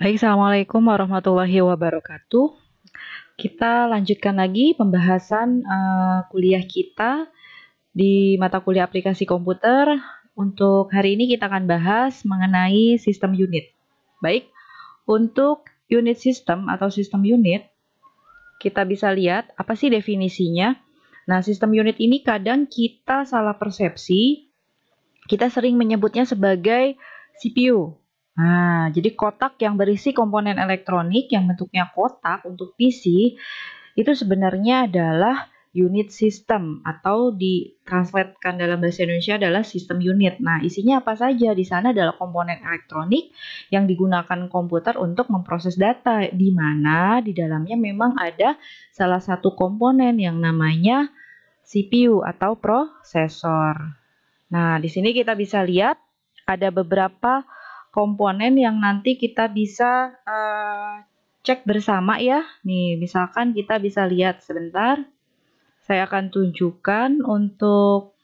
Baik, Assalamualaikum warahmatullahi wabarakatuh. Kita lanjutkan lagi pembahasan kuliah kita di mata kuliah aplikasi komputer. Untuk hari ini kita akan bahas mengenai sistem unit. Baik, untuk unit system atau sistem unit, kita bisa lihat apa sih definisinya. Nah, sistem unit ini kadang kita salah persepsi. Kita sering menyebutnya sebagai CPU. Nah, jadi kotak yang berisi komponen elektronik yang bentuknya kotak untuk PC itu sebenarnya adalah unit system atau ditranslatekan dalam bahasa Indonesia adalah sistem unit. Nah, isinya apa saja? Di sana adalah komponen elektronik yang digunakan komputer untuk memproses data, di mana di dalamnya memang ada salah satu komponen yang namanya CPU atau prosesor. Nah, di sini kita bisa lihat ada beberapa komponen yang nanti kita bisa cek bersama ya. Nih, misalkan kita bisa lihat sebentar. Saya akan tunjukkan untuk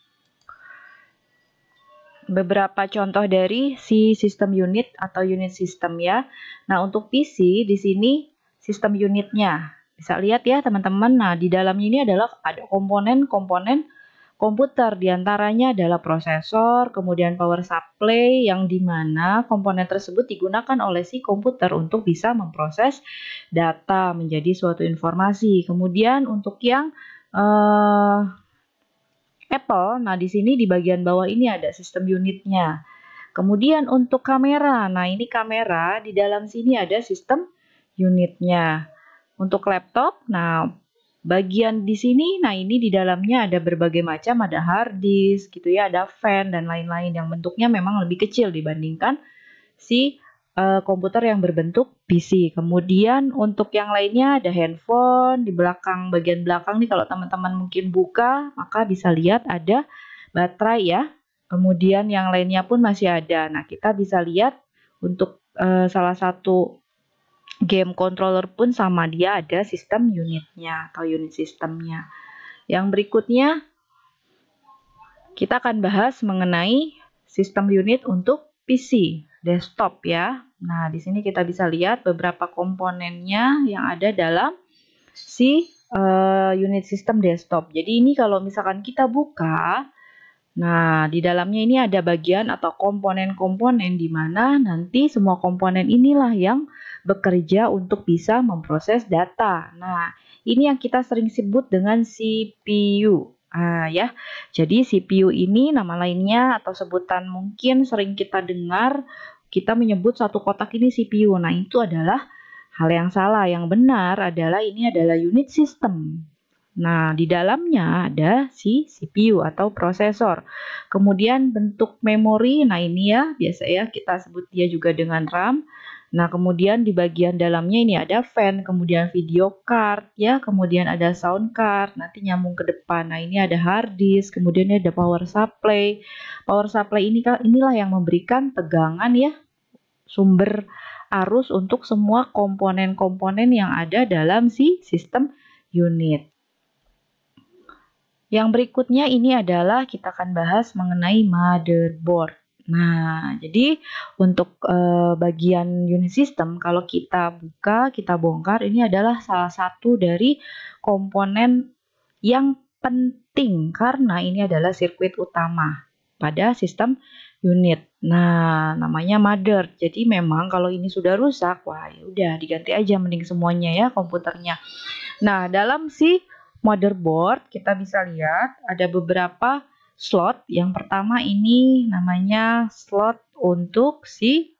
beberapa contoh dari si sistem unit atau unit system ya. Nah, untuk PC di sini sistem unitnya. Bisa lihat ya teman-teman. Nah, di dalamnya ini adalah ada komponen-komponen komputer, diantaranya adalah prosesor, kemudian power supply yang dimana komponen tersebut digunakan oleh si komputer untuk bisa memproses data menjadi suatu informasi. Kemudian untuk yang Apple, nah di sini di bagian bawah ini ada sistem unitnya. Kemudian untuk kamera, nah ini kamera di dalam sini ada sistem unitnya. Untuk laptop, nah bagian di sini, nah ini di dalamnya ada berbagai macam, ada hard disk gitu ya, ada fan dan lain-lain yang bentuknya memang lebih kecil dibandingkan si komputer yang berbentuk PC. Kemudian untuk yang lainnya ada handphone di belakang, bagian belakang nih kalau teman-teman mungkin buka, maka bisa lihat ada baterai ya. Kemudian yang lainnya pun masih ada. Nah, kita bisa lihat untuk salah satu game controller pun sama, dia ada sistem unitnya atau unit sistemnya. Yang berikutnya kita akan bahas mengenai sistem unit untuk PC desktop ya. Nah, di sini kita bisa lihat beberapa komponennya yang ada dalam si unit sistem desktop. Jadi ini kalau misalkan kita buka, nah di dalamnya ini ada bagian atau komponen-komponen di mana nanti semua komponen inilah yang bekerja untuk bisa memproses data. Nah, ini yang kita sering sebut dengan CPU. Ya. Jadi CPU ini nama lainnya atau sebutan mungkin sering kita dengar, kita menyebut satu kotak ini CPU. Nah, itu adalah hal yang salah. Yang benar adalah ini adalah unit system. Nah, di dalamnya ada si CPU atau prosesor. Kemudian bentuk memori, nah ini ya, biasa ya kita sebut dia juga dengan RAM. Nah, kemudian di bagian dalamnya ini ada fan, kemudian video card ya, kemudian ada sound card, nanti nyambung ke depan. Nah, ini ada hard disk, kemudian ada power supply. Power supply ini inilah yang memberikan tegangan ya, sumber arus untuk semua komponen-komponen yang ada dalam si sistem unit. Yang berikutnya ini adalah kita akan bahas mengenai motherboard. Nah, jadi untuk bagian unit system kalau kita buka, kita bongkar, ini adalah salah satu dari komponen yang penting karena ini adalah sirkuit utama pada sistem unit. Nah, namanya mother. Jadi memang kalau ini sudah rusak, wah ya udah diganti aja mending semuanya ya komputernya. Nah, dalam si motherboard kita bisa lihat ada beberapa slot. Yang pertama ini namanya slot untuk si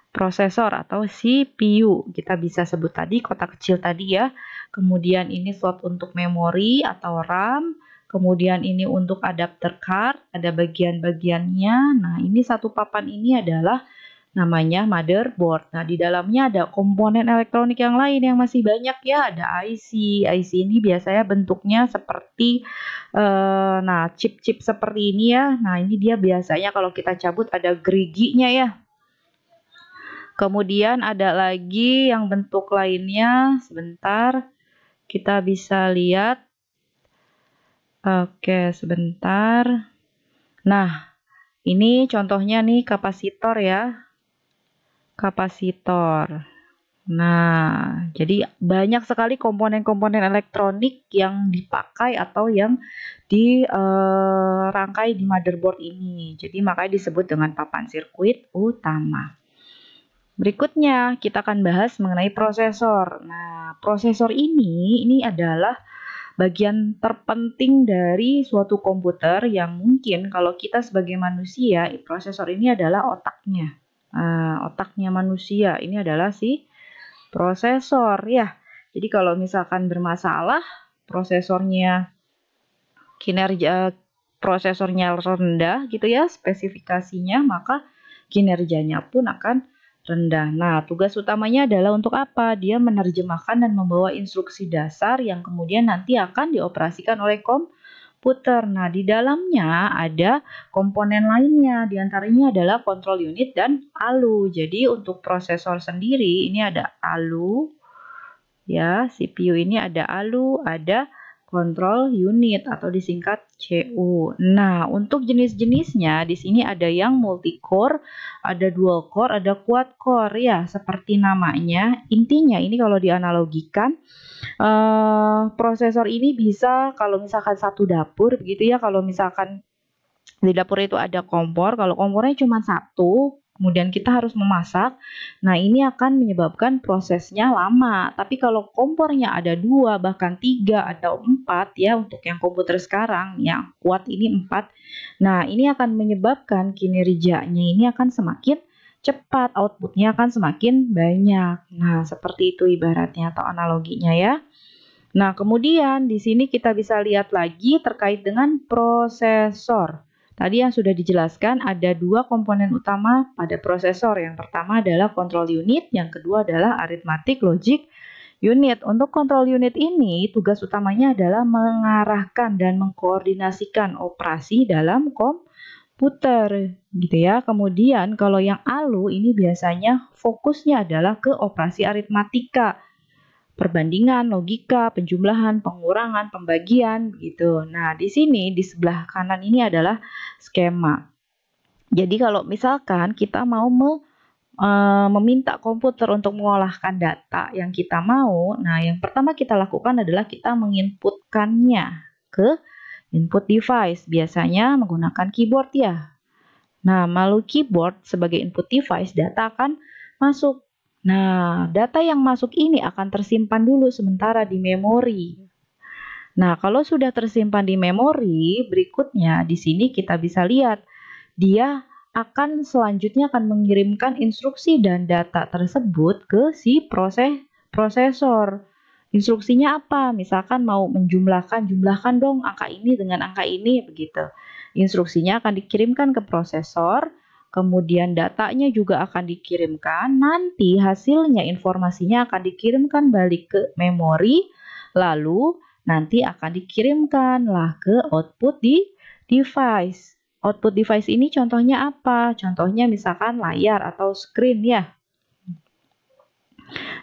prosesor atau CPU. Kita bisa sebut tadi kotak kecil tadi ya. Kemudian ini slot untuk memori atau RAM. Kemudian ini untuk adapter card, ada bagian-bagiannya. Nah, ini satu papan ini adalah namanya motherboard. Nah, di dalamnya ada komponen elektronik yang lain yang masih banyak ya. Ada IC. IC ini biasanya bentuknya seperti nah, chip-chip seperti ini ya. Nah, ini dia biasanya kalau kita cabut ada geriginya ya. Kemudian ada lagi yang bentuk lainnya. Sebentar. Kita bisa lihat. Oke, sebentar. Nah, ini contohnya nih kapasitor ya. kapasitor. Nah, jadi banyak sekali komponen-komponen elektronik yang dipakai atau yang dirangkai di motherboard ini. Jadi makanya disebut dengan papan sirkuit utama. Berikutnya kita akan bahas mengenai prosesor. Nah, prosesor ini adalah bagian terpenting dari suatu komputer yang mungkin kalau kita sebagai manusia, prosesor ini adalah otaknya. Otaknya manusia ini adalah si prosesor ya. Jadi kalau misalkan bermasalah prosesornya prosesornya rendah gitu ya spesifikasinya, maka kinerjanya pun akan rendah. Nah, tugas utamanya adalah untuk apa? Dia menerjemahkan dan membawa instruksi dasar yang kemudian nanti akan dioperasikan oleh komputer. Nah, di dalamnya ada komponen lainnya, diantaranya adalah control unit dan ALU. Jadi untuk prosesor sendiri ini ada ALU, ya, CPU ini ada ALU, ada control unit atau disingkat CU. Nah, untuk jenis-jenisnya di sini ada yang multi core, ada dual core, ada quad core ya, seperti namanya. Intinya ini kalau dianalogikan prosesor ini bisa kalau misalkan satu dapur begitu ya, kalau misalkan di dapur itu ada kompor, kalau kompornya cuma satu, kemudian kita harus memasak, nah ini akan menyebabkan prosesnya lama. Tapi kalau kompornya ada 2, bahkan 3 atau 4 ya, untuk yang komputer sekarang, yang kuat ini 4, nah ini akan menyebabkan kinerjanya ini akan semakin cepat, outputnya akan semakin banyak. Nah, seperti itu ibaratnya atau analoginya ya. Nah, kemudian di sini kita bisa lihat lagi terkait dengan prosesor. Tadi yang sudah dijelaskan ada 2 komponen utama pada prosesor. Yang pertama adalah control unit, yang kedua adalah arithmetic logic unit. Untuk control unit ini tugas utamanya adalah mengarahkan dan mengkoordinasikan operasi dalam komputer gitu ya. Kemudian kalau yang ALU ini biasanya fokusnya adalah ke operasi aritmatika, perbandingan, logika, penjumlahan, pengurangan, pembagian gitu. Nah, di sini di sebelah kanan ini adalah skema. Jadi kalau misalkan kita mau meminta komputer untuk mengolahkan data yang kita mau, nah yang pertama kita lakukan adalah kita menginputkannya ke input device, biasanya menggunakan keyboard ya. Nah, melalui keyboard sebagai input device, data akan masuk. Nah, data yang masuk ini akan tersimpan dulu sementara di memori. Nah, kalau sudah tersimpan di memori, berikutnya di sini kita bisa lihat dia akan selanjutnya akan mengirimkan instruksi dan data tersebut ke si prosesor. Instruksinya apa? Misalkan mau menjumlahkan, jumlahkan dong angka ini dengan angka ini begitu. Instruksinya akan dikirimkan ke prosesor, kemudian datanya juga akan dikirimkan, nanti hasilnya informasinya akan dikirimkan balik ke memori, lalu nanti akan dikirimkanlah ke output di device. Output device ini contohnya apa? Contohnya misalkan layar atau screen ya,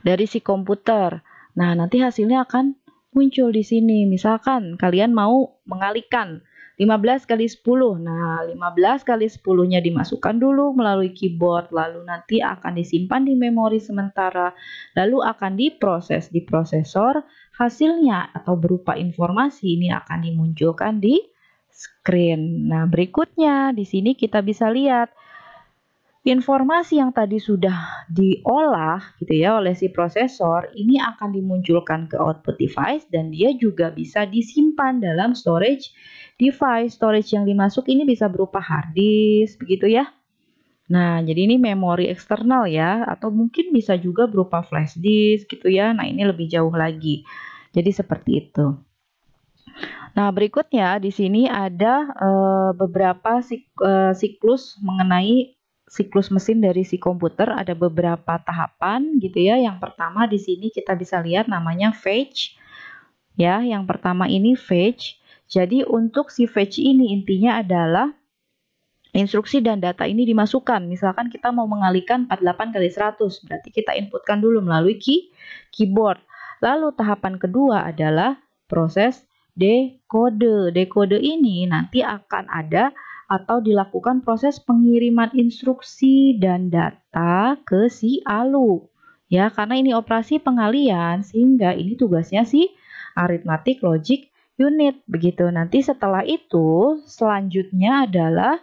dari si komputer. Nah, nanti hasilnya akan muncul di sini. Misalkan kalian mau mengalihkan 15 kali 10. Nah, 15 kali 10-nya dimasukkan dulu melalui keyboard, lalu nanti akan disimpan di memori sementara, lalu akan diproses di prosesor. Hasilnya atau berupa informasi ini akan dimunculkan di screen. Nah, berikutnya di sini kita bisa lihat informasi yang tadi sudah diolah gitu ya oleh si prosesor ini akan dimunculkan ke output device dan dia juga bisa disimpan dalam storage device. Storage yang dimasuk ini bisa berupa hard disk begitu ya. Nah, jadi ini memori eksternal ya, atau mungkin bisa juga berupa flash disk gitu ya. Nah, ini lebih jauh lagi. Jadi seperti itu. Nah, berikutnya di sini ada beberapa siklus mengenai siklus mesin dari si komputer, ada beberapa tahapan gitu ya. Yang pertama di sini kita bisa lihat namanya fetch. Ya, yang pertama ini fetch. Jadi untuk si fetch ini intinya adalah instruksi dan data ini dimasukkan. Misalkan kita mau mengalihkan 48 kali 100, berarti kita inputkan dulu melalui keyboard. Lalu tahapan kedua adalah proses dekode. Dekode ini nanti akan ada atau dilakukan proses pengiriman instruksi dan data ke si ALU. Ya, karena ini operasi pengalian sehingga ini tugasnya si arithmetic logic unit. Begitu. Nanti setelah itu selanjutnya adalah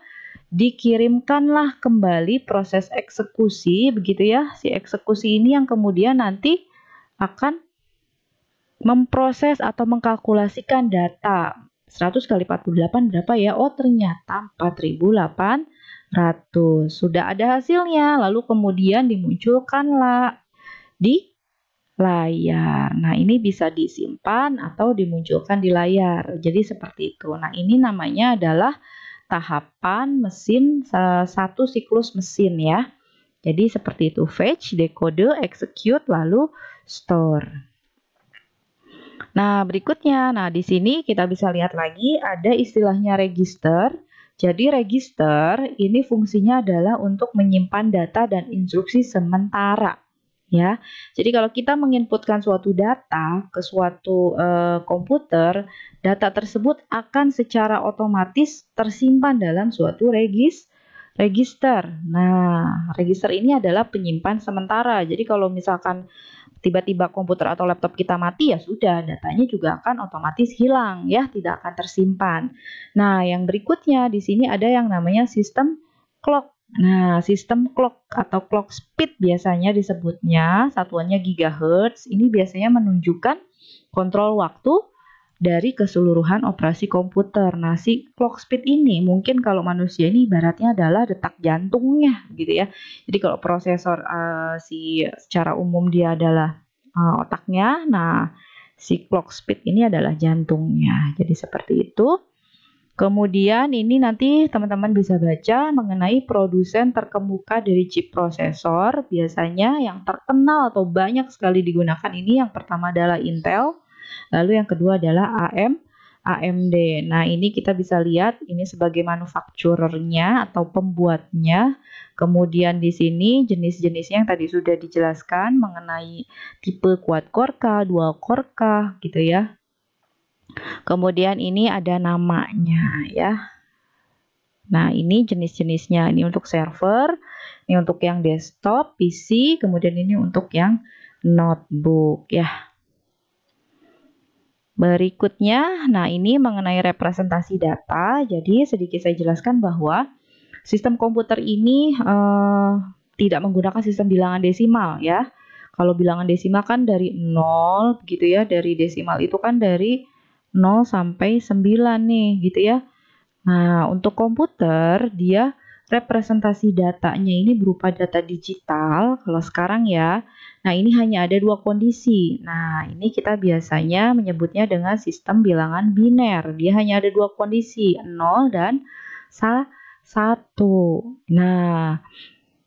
dikirimkanlah kembali proses eksekusi, begitu ya. Si eksekusi ini yang kemudian nanti akan memproses atau mengkalkulasikan data. 100 kali 48 berapa ya? Oh, ternyata 4.800. Sudah ada hasilnya, lalu kemudian dimunculkanlah di layar. Nah, ini bisa disimpan atau dimunculkan di layar. Jadi seperti itu. Nah, ini namanya adalah tahapan mesin satu siklus mesin ya. Jadi seperti itu, fetch, decode, execute, lalu store. Nah, berikutnya, di sini kita bisa lihat lagi ada istilahnya register. Jadi register ini fungsinya adalah untuk menyimpan data dan instruksi sementara. Ya, jadi kalau kita menginputkan suatu data ke suatu komputer, data tersebut akan secara otomatis tersimpan dalam suatu register. Nah, register ini adalah penyimpan sementara. Jadi kalau misalkan tiba-tiba komputer atau laptop kita mati, ya sudah, datanya juga akan otomatis hilang ya, tidak akan tersimpan. Nah, yang berikutnya di sini ada yang namanya sistem clock. Nah, sistem clock atau clock speed biasanya disebutnya, satuannya gigahertz. Ini biasanya menunjukkan kontrol waktu dari keseluruhan operasi komputer. Nah, si clock speed ini mungkin kalau manusia ini ibaratnya adalah detak jantungnya gitu ya. Jadi kalau prosesor secara umum dia adalah otaknya, nah si clock speed ini adalah jantungnya. Jadi seperti itu. Kemudian ini nanti teman-teman bisa baca mengenai produsen terkemuka dari chip prosesor. Biasanya yang terkenal atau banyak sekali digunakan ini yang pertama adalah Intel, lalu yang kedua adalah AMD. Nah, ini kita bisa lihat ini sebagai manufakturernya atau pembuatnya. Kemudian di sini jenis-jenisnya yang tadi sudah dijelaskan mengenai tipe quad core kah, dual core kah gitu ya. Kemudian ini ada namanya ya. Nah, ini jenis-jenisnya. Ini untuk server, ini untuk yang desktop, PC, kemudian ini untuk yang notebook ya. Berikutnya, nah ini mengenai representasi data. Jadi sedikit saya jelaskan bahwa sistem komputer ini tidak menggunakan sistem bilangan desimal ya. Kalau bilangan desimal kan dari 0 gitu ya, dari desimal itu kan dari 0 sampai 9 nih gitu ya. Nah, untuk komputer dia representasi datanya ini berupa data digital kalau sekarang ya. Nah, ini hanya ada dua kondisi. Nah, ini kita biasanya menyebutnya dengan sistem bilangan biner. Dia hanya ada dua kondisi, 0 dan 1. Nah,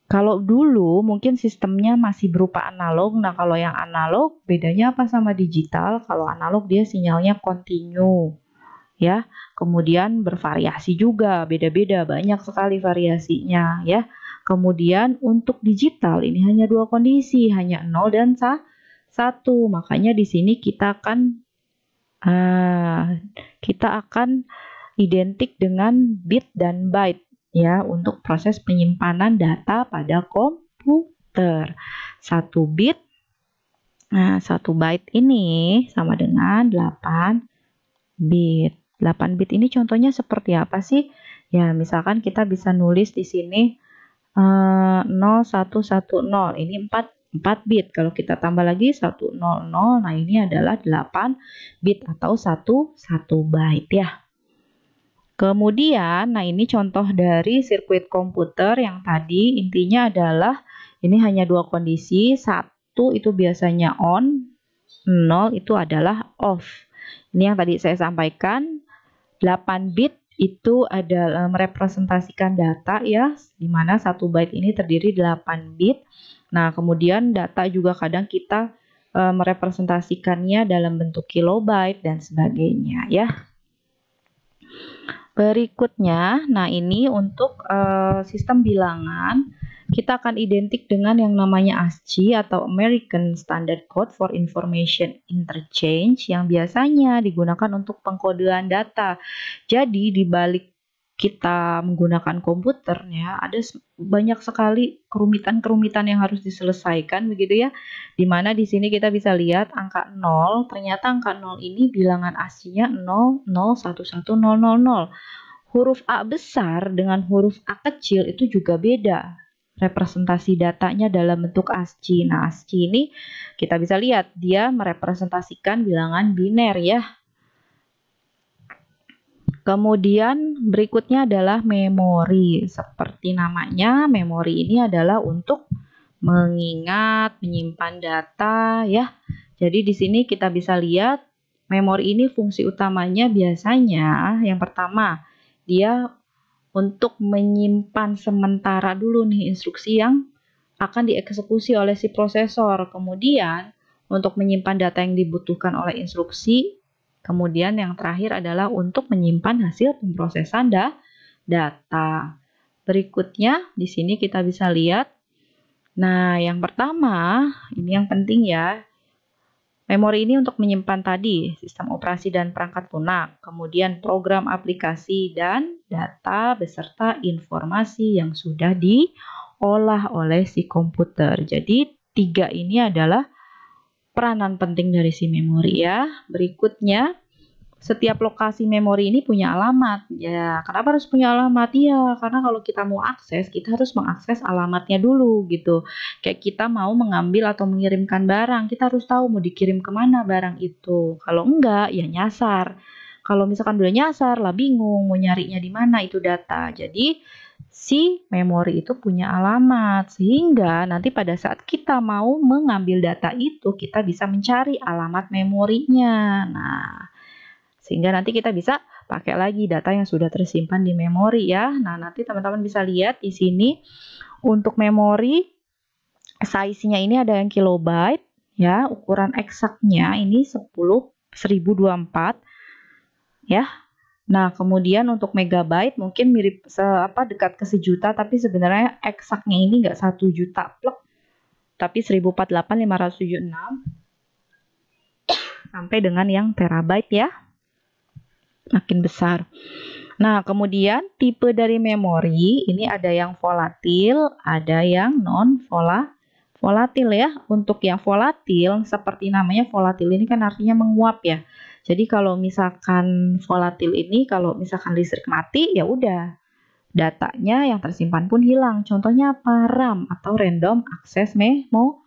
kalau dulu mungkin sistemnya masih berupa analog. Nah, kalau yang analog bedanya apa sama digital? Kalau analog dia sinyalnya kontinu. Ya, kemudian bervariasi juga, beda-beda, banyak sekali variasinya ya. Kemudian untuk digital ini hanya dua kondisi, hanya 0 dan 1. Makanya di sini kita akan identik dengan bit dan byte ya untuk proses penyimpanan data pada komputer. 1 bit, 1 byte ini sama dengan 8 bit. 8 bit ini contohnya seperti apa sih? Ya, misalkan kita bisa nulis di sini 0110. Ini 4 bit. Kalau kita tambah lagi 100, nah ini adalah 8 bit atau 1 byte ya. Kemudian, nah ini contoh dari sirkuit komputer yang tadi intinya adalah ini hanya dua kondisi. 1 itu biasanya on, 0 itu adalah off. Ini yang tadi saya sampaikan. 8 bit itu adalah merepresentasikan data ya, di mana 1 byte ini terdiri 8 bit. Nah, kemudian data juga kadang kita merepresentasikannya dalam bentuk kilobyte dan sebagainya ya. Berikutnya, nah ini untuk sistem bilangan, kita akan identik dengan yang namanya ASCII atau American Standard Code for Information Interchange yang biasanya digunakan untuk pengkodean data. Jadi di balik kita menggunakan komputernya, ada banyak sekali kerumitan-kerumitan yang harus diselesaikan begitu ya. Dimana di sini kita bisa lihat angka 0, ternyata angka 0 ini bilangan aslinya 0, 0, 1, 1, 0, 0, 0. Huruf A besar dengan huruf A kecil itu juga beda. Representasi datanya dalam bentuk ASCII. Nah, ASCII ini kita bisa lihat dia merepresentasikan bilangan biner ya. Kemudian berikutnya adalah memori. Seperti namanya, memori ini adalah untuk mengingat, menyimpan data ya. Jadi di sini kita bisa lihat memori ini fungsi utamanya biasanya yang pertama, dia untuk menyimpan sementara dulu nih instruksi yang akan dieksekusi oleh si prosesor. Kemudian untuk menyimpan data yang dibutuhkan oleh instruksi. Kemudian yang terakhir adalah untuk menyimpan hasil pemrosesan data. Berikutnya di sini kita bisa lihat. Nah, yang pertama, ini yang penting ya. Memori ini untuk menyimpan tadi sistem operasi dan perangkat lunak, kemudian program aplikasi dan data beserta informasi yang sudah diolah oleh si komputer. Jadi 3 ini adalah peranan penting dari si memori ya. Berikutnya, setiap lokasi memori ini punya alamat. Ya, kenapa harus punya alamat? Ya, karena kalau kita mau akses, kita harus mengakses alamatnya dulu gitu. Kayak kita mau mengambil atau mengirimkan barang, kita harus tahu mau dikirim kemana barang itu. Kalau enggak, ya nyasar. Kalau misalkan udah nyasar, lah bingung mau nyarinya di mana itu data. Jadi, si memori itu punya alamat. Sehingga nanti pada saat kita mau mengambil data itu, kita bisa mencari alamat memorinya. Nah, sehingga nanti kita bisa pakai lagi data yang sudah tersimpan di memori ya. Nah, nanti teman-teman bisa lihat di sini untuk memori size-nya ini ada yang kilobyte ya, ukuran eksaknya ini 1024 ya. Nah, kemudian untuk megabyte mungkin mirip dekat ke sejuta, tapi sebenarnya eksaknya ini enggak 1 juta plek, tapi 1048.576 sampai dengan yang terabyte ya. Makin besar. Nah, kemudian tipe dari memori ini ada yang volatil, ada yang non-volatil ya. Untuk yang volatil, seperti namanya volatil ini kan artinya menguap ya. Jadi kalau misalkan volatil ini, kalau misalkan listrik mati, ya udah datanya yang tersimpan pun hilang. Contohnya apa? RAM atau Random Access Memory.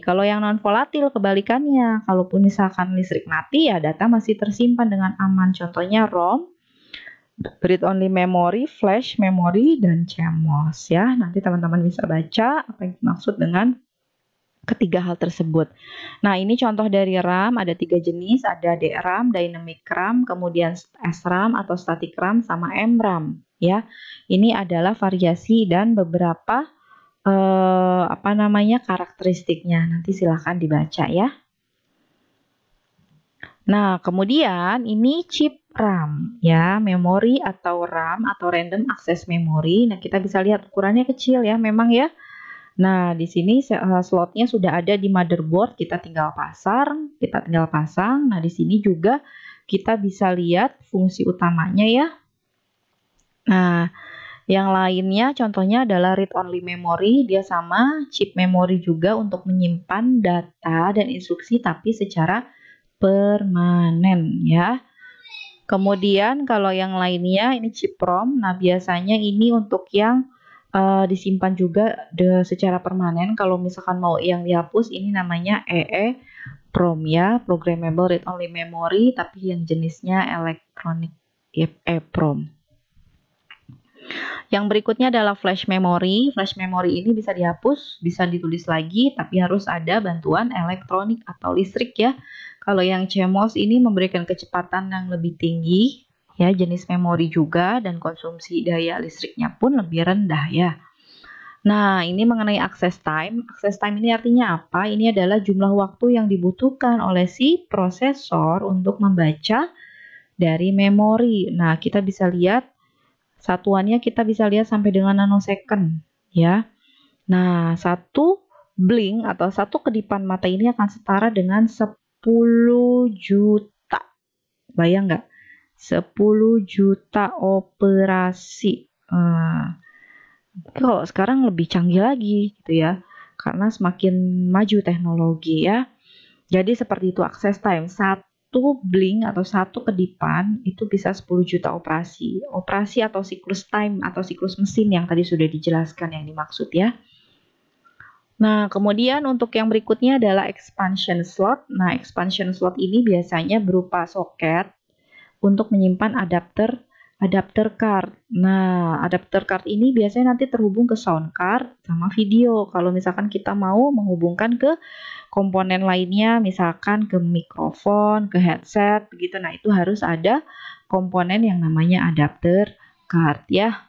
Kalau yang non volatil kebalikannya, kalaupun misalkan listrik mati ya data masih tersimpan dengan aman. Contohnya ROM, read only memory, flash memory, dan CMOS ya. Nanti teman-teman bisa baca apa yang dimaksud dengan ketiga hal tersebut. Nah, ini contoh dari RAM, ada 3 jenis, ada DRAM, Dynamic RAM, kemudian SRAM atau Static RAM, sama MRAM ya. Ini adalah variasi dan beberapa karakteristiknya. Nanti silahkan dibaca ya. Nah, kemudian ini chip RAM ya, memori atau RAM atau Random Access Memory. Nah, kita bisa lihat ukurannya kecil ya, memang ya. Nah, di sini slotnya sudah ada di motherboard, kita tinggal pasang. Nah, di sini juga kita bisa lihat fungsi utamanya ya. Nah, yang lainnya contohnya adalah read only memory, dia sama chip memory juga untuk menyimpan data dan instruksi tapi secara permanen ya. Kemudian kalau yang lainnya ini chip ROM, nah biasanya ini untuk yang disimpan juga secara permanen. Kalau misalkan mau yang dihapus ini namanya EEPROM ya, Programmable Read Only Memory, tapi yang jenisnya Electronic EEPROM. Yang berikutnya adalah flash memory. Flash memory ini bisa dihapus, bisa ditulis lagi, tapi harus ada bantuan elektronik atau listrik ya. Kalau yang CMOS ini memberikan kecepatan yang lebih tinggi, ya jenis memori juga, dan konsumsi daya listriknya pun lebih rendah ya. Nah, ini mengenai access time. Access time ini artinya apa? Ini adalah jumlah waktu yang dibutuhkan oleh si prosesor untuk membaca dari memori. Nah, kita bisa lihat satuannya kita bisa lihat sampai dengan nanosecond ya. Nah, satu blink atau satu kedipan mata ini akan setara dengan 10 juta. Bayang nggak? 10 juta operasi. Kalau sekarang lebih canggih lagi gitu ya, karena semakin maju teknologi ya. Jadi seperti itu access time. Satu blink atau satu kedipan itu bisa 10 juta operasi. Operasi atau siklus time atau siklus mesin yang tadi sudah dijelaskan yang dimaksud ya. Nah, kemudian untuk yang berikutnya adalah expansion slot. Nah, expansion slot ini biasanya berupa soket untuk menyimpan adapter card. Nah, adapter card ini biasanya nanti terhubung ke sound card sama video. Kalau misalkan kita mau menghubungkan ke komponen lainnya, misalkan ke mikrofon, ke headset, begitu. Nah, itu harus ada komponen yang namanya adapter card ya.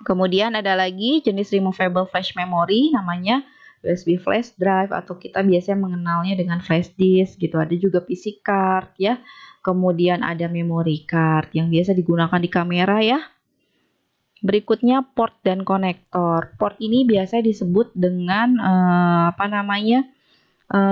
Kemudian ada lagi jenis removable flash memory, namanya USB flash drive atau kita biasanya mengenalnya dengan flash disk gitu. Ada juga PC card ya. Kemudian ada memory card yang biasa digunakan di kamera ya. Berikutnya port dan konektor. Port ini biasa disebut dengan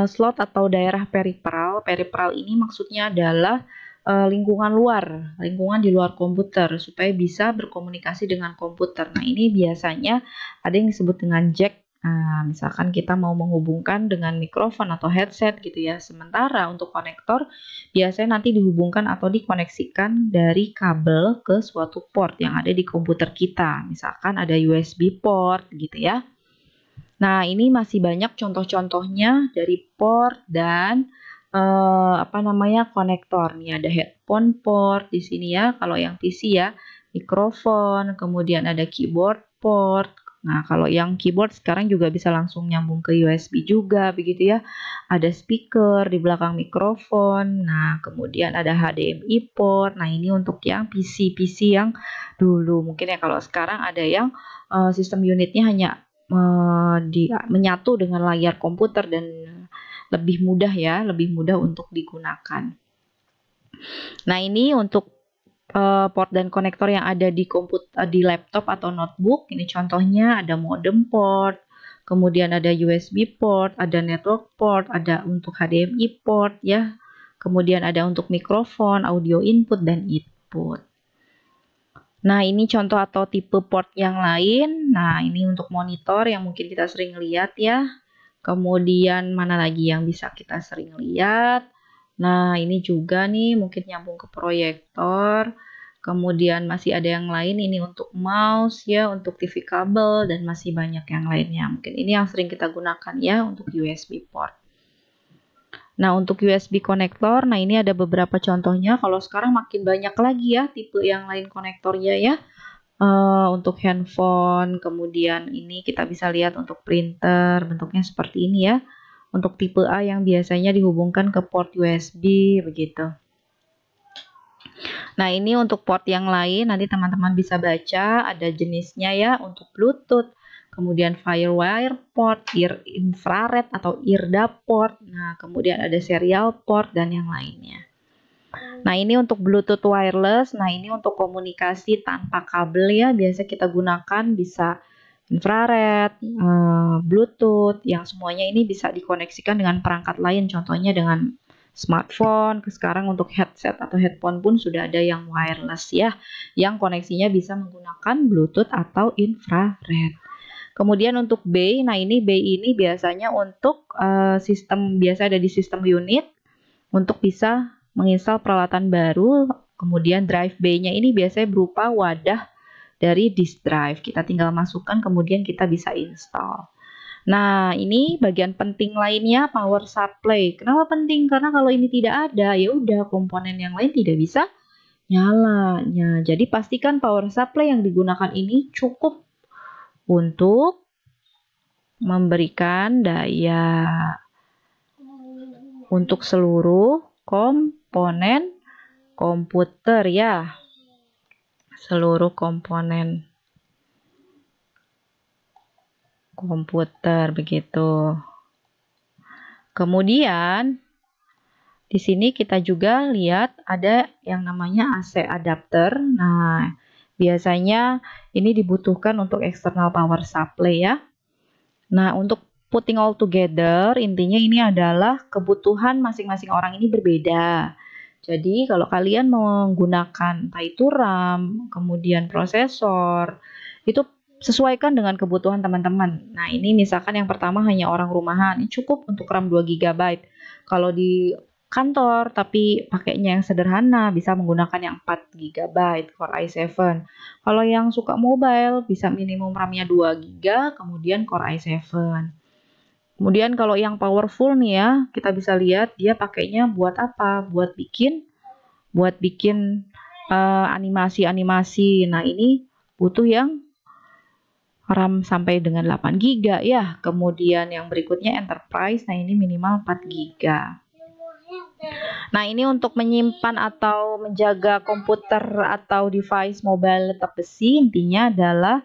slot atau daerah periferal. Periferal ini maksudnya adalah lingkungan luar, lingkungan di luar komputer supaya bisa berkomunikasi dengan komputer. Nah, ini biasanya ada yang disebut dengan jack. Nah, misalkan kita mau menghubungkan dengan mikrofon atau headset gitu ya. Sementara untuk konektor biasanya nanti dihubungkan atau dikoneksikan dari kabel ke suatu port yang ada di komputer kita. Misalkan ada USB port gitu ya. Nah, ini masih banyak contoh-contohnya dari port dan konektor. Nih ada headphone port di sini ya. Kalau yang PC ya, mikrofon, kemudian ada keyboard port. Nah, kalau yang keyboard sekarang juga bisa langsung nyambung ke USB juga begitu ya. Ada speaker di belakang mikrofon. Nah, kemudian ada HDMI port. Nah, ini untuk yang PC yang dulu. Mungkin ya kalau sekarang ada yang sistem unitnya hanya menyatu dengan layar komputer dan lebih mudah ya, lebih mudah untuk digunakan. Nah, ini untuk port dan konektor yang ada di di laptop atau notebook. Ini contohnya ada modem port, kemudian ada USB port, ada network port, ada untuk HDMI port ya. Kemudian ada untuk mikrofon, audio input dan output. Nah, ini contoh atau tipe port yang lain. Nah, ini untuk monitor yang mungkin kita sering lihat ya. Kemudian mana lagi yang bisa kita sering lihat? Nah, ini juga nih mungkin nyambung ke proyektor. Kemudian masih ada yang lain ini untuk mouse ya, untuk TV kabel dan masih banyak yang lainnya. Mungkin ini yang sering kita gunakan ya untuk USB port. Nah, untuk USB konektor, nah ini ada beberapa contohnya. Kalau sekarang makin banyak lagi ya tipe yang lain konektornya ya. Untuk handphone, kemudian ini kita bisa lihat untuk printer, bentuknya seperti ini ya. Untuk tipe A yang biasanya dihubungkan ke port USB, begitu. Nah, ini untuk port yang lain, nanti teman-teman bisa baca, ada jenisnya ya, untuk Bluetooth, kemudian Firewire port, infrared atau IRDA port, nah kemudian ada serial port dan yang lainnya. Nah, ini untuk Bluetooth wireless. Nah, ini untuk komunikasi tanpa kabel ya. Biasa kita gunakan bisa infrared, Bluetooth, yang semuanya ini bisa dikoneksikan dengan perangkat lain. Contohnya dengan smartphone. Sekarang untuk headset atau headphone pun sudah ada yang wireless ya. Yang koneksinya bisa menggunakan Bluetooth atau infrared. Kemudian untuk B, nah ini B ini biasanya untuk sistem, biasa ada di sistem unit untuk bisa menginstal peralatan baru. Kemudian drive B-nya ini biasanya berupa wadah dari disk drive. Kita tinggal masukkan, kemudian kita bisa install. Nah, ini bagian penting lainnya power supply. Kenapa penting? Karena kalau ini tidak ada, ya udah komponen yang lain tidak bisa nyala. Ya, jadi pastikan power supply yang digunakan ini cukup untuk memberikan daya untuk seluruh komponen komputer ya, seluruh komponen komputer begitu. Kemudian di sini kita juga lihat ada yang namanya AC adapter. Nah, biasanya ini dibutuhkan untuk external power supply ya. Nah, untuk putting all together, intinya ini adalah kebutuhan masing-masing orang ini berbeda. Jadi kalau kalian menggunakan entah itu RAM, kemudian prosesor, itu sesuaikan dengan kebutuhan teman-teman. Nah, ini misalkan yang pertama hanya orang rumahan, ini cukup untuk RAM 2 GB. Kalau di kantor tapi pakainya yang sederhana, bisa menggunakan yang 4 GB Core i7. Kalau yang suka mobile, bisa minimum RAM-nya 2 GB, kemudian Core i7. Kemudian kalau yang powerful nih ya, kita bisa lihat dia pakainya buat apa? Buat bikin animasi-animasi. Nah, ini butuh yang RAM sampai dengan 8 GB ya. Kemudian yang berikutnya enterprise. Nah, ini minimal 4 GB. Nah, ini untuk menyimpan atau menjaga komputer atau device mobile laptop besi, intinya adalah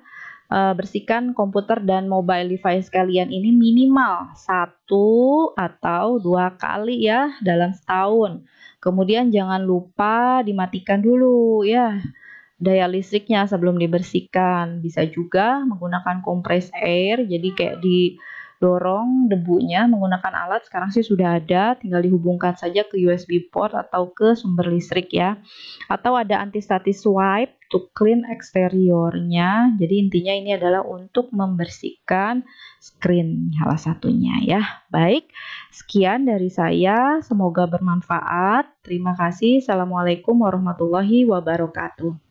bersihkan komputer dan mobile device kalian ini minimal 1 atau 2 kali ya dalam setahun. Kemudian jangan lupa dimatikan dulu ya daya listriknya sebelum dibersihkan. Bisa juga menggunakan kompres air, jadi kayak didorong debunya menggunakan alat. Sekarang sih sudah ada, tinggal dihubungkan saja ke USB port atau ke sumber listrik ya. Atau ada anti-static wipe to clean eksteriornya. Jadi intinya ini adalah untuk membersihkan screen salah satunya ya. Baik, sekian dari saya. Semoga bermanfaat. Terima kasih. Assalamualaikum warahmatullahi wabarakatuh.